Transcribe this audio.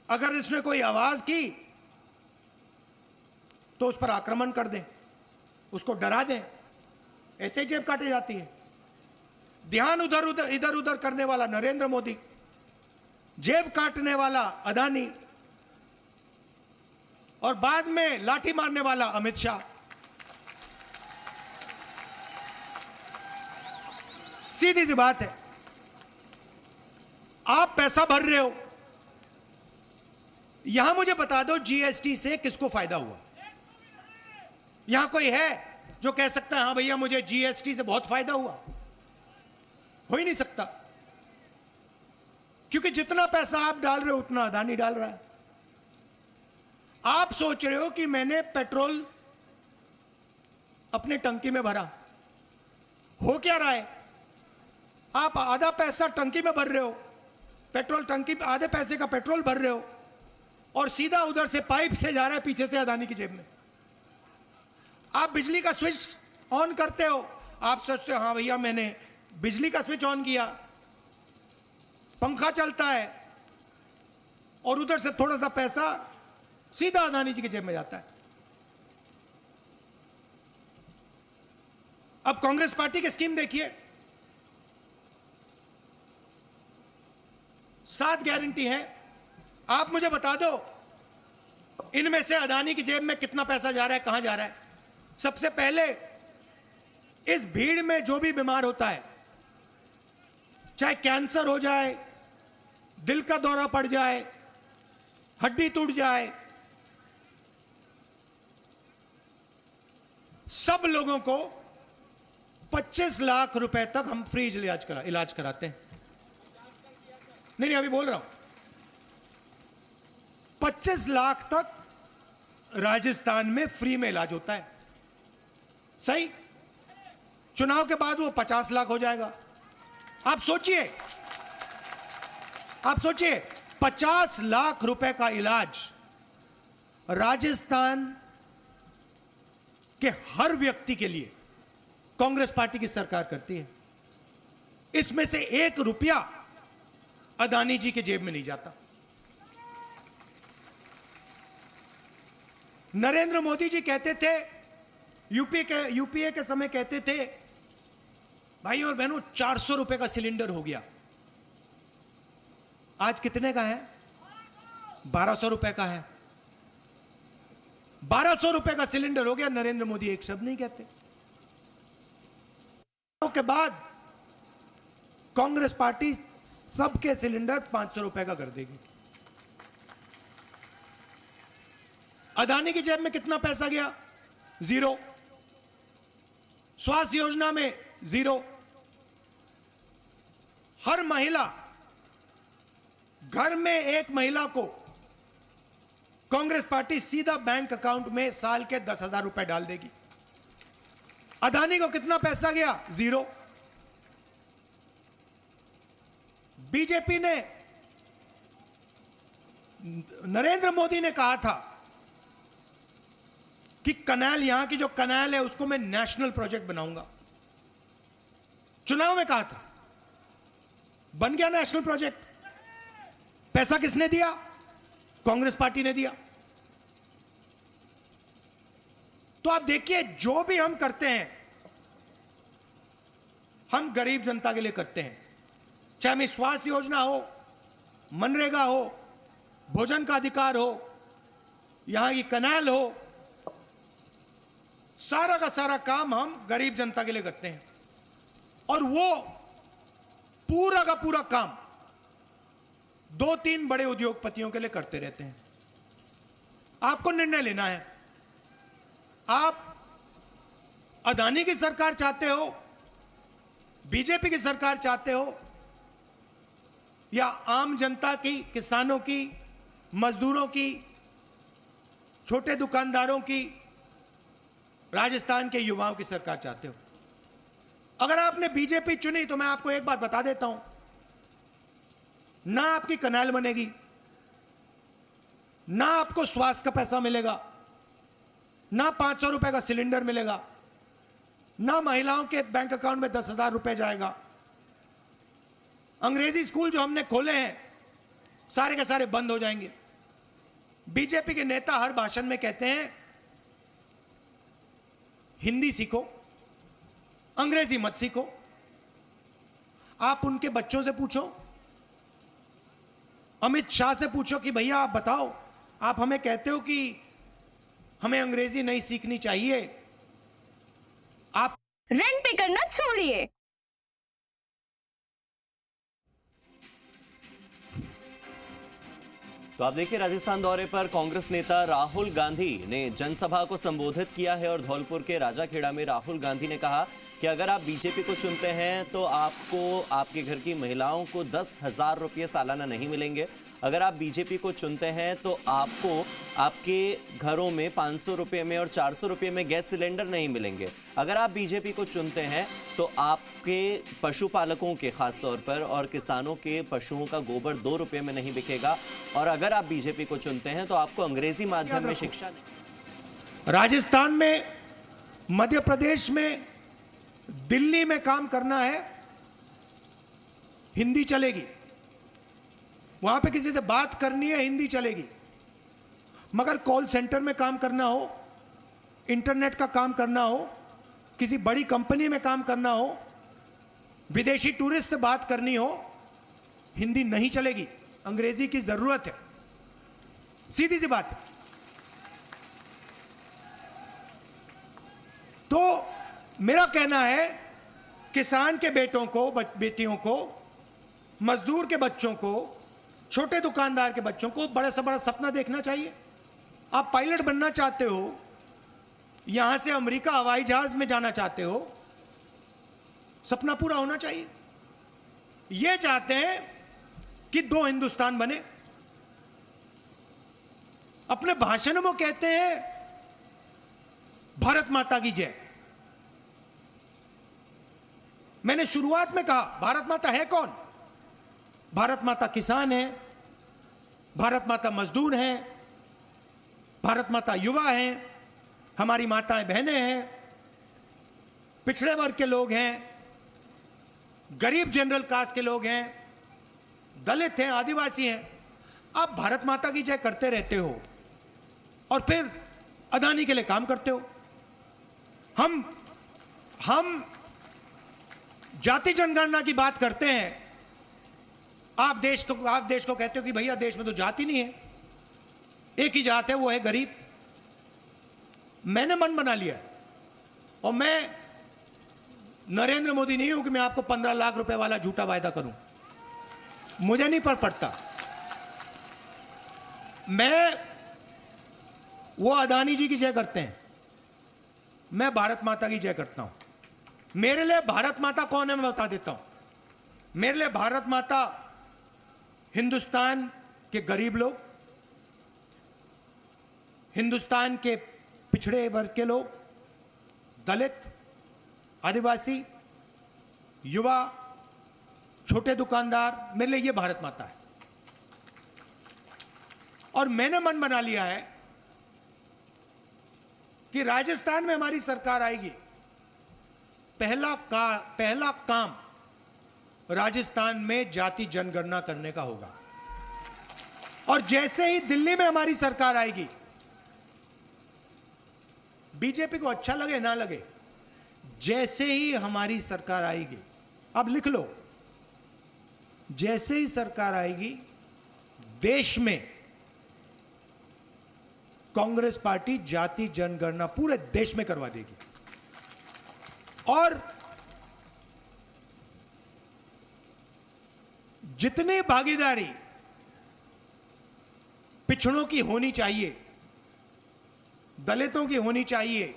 अगर इसने कोई आवाज की तो उस पर आक्रमण कर दें, उसको डरा दें, ऐसे जेब काटी जाती है। ध्यान इधर उधर करने वाला नरेंद्र मोदी, जेब काटने वाला अदानी और बाद में लाठी मारने वाला अमित शाह। सीधी सी बात है, आप पैसा भर रहे हो, यहां मुझे बता दो जीएसटी से किसको फायदा हुआ? यहां कोई है जो कह सकता है हां भैया मुझे जीएसटी से बहुत फायदा हुआ? हो ही नहीं सकता, क्योंकि जितना पैसा आप डाल रहे हो उतना अदानी डाल रहा है। आप सोच रहे हो कि मैंने पेट्रोल अपने टंकी में भरा, हो क्या रहा है? आप आधा पैसा टंकी में भर रहे हो, पेट्रोल टंकी में आधे पैसे का पेट्रोल भर रहे हो और सीधा उधर से पाइप से जा रहा है पीछे से अदानी की जेब में। आप बिजली का स्विच ऑन करते हो, आप सोचते हो हाँ भैया मैंने बिजली का स्विच ऑन किया, पंखा चलता है और उधर से थोड़ा सा पैसा सीधा अदानी जी की जेब में जाता है। अब कांग्रेस पार्टी की स्कीम देखिए, 7 गारंटी है। आप मुझे बता दो इनमें से अदानी की जेब में कितना पैसा जा रहा है, कहां जा रहा है? सबसे पहले इस भीड़ में जो भी बीमार होता है, चाहे कैंसर हो जाए, दिल का दौरा पड़ जाए, हड्डी टूट जाए, सब लोगों को 25 लाख रुपए तक हम फ्री इलाज कराते हैं। नहीं अभी बोल रहा हूं, 25 लाख तक राजस्थान में फ्री में इलाज होता है। सही, चुनाव के बाद वो 50 लाख हो जाएगा। आप सोचिए 50 लाख रुपए का इलाज राजस्थान के हर व्यक्ति के लिए कांग्रेस पार्टी की सरकार करती है। इसमें से 1 रुपया अदानी जी के जेब में नहीं जाता। नरेंद्र मोदी जी कहते थे, यूपीए के समय कहते थे भाई और बहनों 400 रुपए का सिलेंडर हो गया। आज कितने का है? 1200 रुपए का है। 1200 रुपए का सिलेंडर हो गया। नरेंद्र मोदी एक शब्द नहीं कहते। के बाद कांग्रेस पार्टी सबके सिलेंडर 500 रुपए का कर देगी। अदानी की जेब में कितना पैसा गया? 0। स्वास्थ्य योजना में 0। हर महिला, घर में एक महिला को कांग्रेस पार्टी सीधा बैंक अकाउंट में साल के 10,000 रुपए डाल देगी। अदानी को कितना पैसा गया? 0। बीजेपी ने, नरेंद्र मोदी ने कहा था कि कनाल, यहां की जो कनाल है उसको मैं नेशनल प्रोजेक्ट बनाऊंगा। चुनाव में कहा था, बन गया नेशनल प्रोजेक्ट। पैसा किसने दिया? कांग्रेस पार्टी ने दिया। तो आप देखिए, जो भी हम करते हैं हम गरीब जनता के लिए करते हैं। चाहे में स्वास्थ्य योजना हो, मनरेगा हो, भोजन का अधिकार हो, यहां की कनाल हो, सारा का सारा काम हम गरीब जनता के लिए करते हैं। और वो पूरा का पूरा काम 2-3 बड़े उद्योगपतियों के लिए करते रहते हैं। आपको निर्णय लेना है, आप अदानी की सरकार चाहते हो, बीजेपी की सरकार चाहते हो, या आम जनता की, किसानों की, मजदूरों की, छोटे दुकानदारों की, राजस्थान के युवाओं की सरकार चाहते हो। अगर आपने बीजेपी चुनी तो मैं आपको एक बात बता देता हूं, ना आपकी कनाल बनेगी, ना आपको स्वास्थ्य का पैसा मिलेगा, ना 500 रुपए का सिलेंडर मिलेगा, ना महिलाओं के बैंक अकाउंट में 10,000 रुपए जाएगा। अंग्रेजी स्कूल जो हमने खोले हैं सारे के सारे बंद हो जाएंगे। बीजेपी के नेता हर भाषण में कहते हैं हिंदी सीखो, अंग्रेजी मत सीखो। आप उनके बच्चों से पूछो, अमित शाह से पूछो कि भैया आप बताओ, आप हमें कहते हो कि हमें अंग्रेजी नहीं सीखनी चाहिए, आप रेंट पे करना छोड़िए। तो आप देखिए, राजस्थान दौरे पर कांग्रेस नेता राहुल गांधी ने जनसभा को संबोधित किया है और धौलपुर के राजाखेड़ा में राहुल गांधी ने कहा कि अगर आप बीजेपी को चुनते हैं तो आपको आपके घर की महिलाओं को 10,000 रुपये सालाना नहीं मिलेंगे। अगर आप बीजेपी को चुनते हैं तो आपको आपके घरों में 500 रुपये में और 400 रुपये में गैस सिलेंडर नहीं मिलेंगे। अगर आप बीजेपी को चुनते हैं तो आपके पशुपालकों के खास तौर पर और किसानों के पशुओं का गोबर 2 रुपये में नहीं बिकेगा। और अगर आप बीजेपी को चुनते हैं तो आपको अंग्रेजी माध्यम में शिक्षा नहीं। राजस्थान में, मध्य प्रदेश में, दिल्ली में काम करना है, हिंदी चलेगी। वहां पे किसी से बात करनी है, हिंदी चलेगी। मगर कॉल सेंटर में काम करना हो, इंटरनेट का काम करना हो, किसी बड़ी कंपनी में काम करना हो, विदेशी टूरिस्ट से बात करनी हो, हिंदी नहीं चलेगी, अंग्रेजी की जरूरत है। सीधी सी बात है। तो मेरा कहना है, किसान के बेटों को, बेटियों को, मजदूर के बच्चों को, छोटे दुकानदार के बच्चों को बड़ा से बड़ा सपना देखना चाहिए। आप पायलट बनना चाहते हो, यहां से अमेरिका हवाई जहाज में जाना चाहते हो, सपना पूरा होना चाहिए। ये चाहते हैं कि 2 हिंदुस्तान बने। अपने भाषण में कहते हैं भारत माता की जय। मैंने शुरुआत में कहा, भारत माता है कौन? भारत माता किसान है, भारत माता मजदूर हैं, भारत माता युवा हैं, हमारी माताएं बहनें हैं, पिछड़े वर्ग के लोग हैं, गरीब जनरल कास्ट के लोग हैं, दलित हैं, आदिवासी हैं। आप भारत माता की जय करते रहते हो और फिर अदानी के लिए काम करते हो। हम जाति जनगणना की बात करते हैं, आप देश को कहते हो कि भैया देश में तो जाति नहीं है, एक ही जात है, वो है गरीब। मैंने मन बना लिया और मैं नरेंद्र मोदी नहीं हूं कि मैं आपको 15 लाख रुपए वाला झूठा वायदा करूं। मुझे नहीं पड़ता। मैं, वो अदानी जी की जय करते हैं, मैं भारत माता की जय करता हूं। मेरे लिए भारत माता कौन है मैं बता देता हूं। मेरे लिए भारत माता हिंदुस्तान के गरीब लोग, हिंदुस्तान के पिछड़े वर्ग के लोग, दलित, आदिवासी, युवा, छोटे दुकानदार, मेरे लिए ये भारत माता है। और मैंने मन बना लिया है कि राजस्थान में हमारी सरकार आएगी, पहला काम राजस्थान में जाति जनगणना करने का होगा। और जैसे ही दिल्ली में हमारी सरकार आएगी, बीजेपी को अच्छा लगे ना लगे, जैसे ही हमारी सरकार आएगी, अब लिख लो, जैसे ही सरकार आएगी, देश में कांग्रेस पार्टी जाति जनगणना पूरे देश में करवा देगी। और जितनी भागीदारी पिछड़ों की होनी चाहिए, दलितों की होनी चाहिए,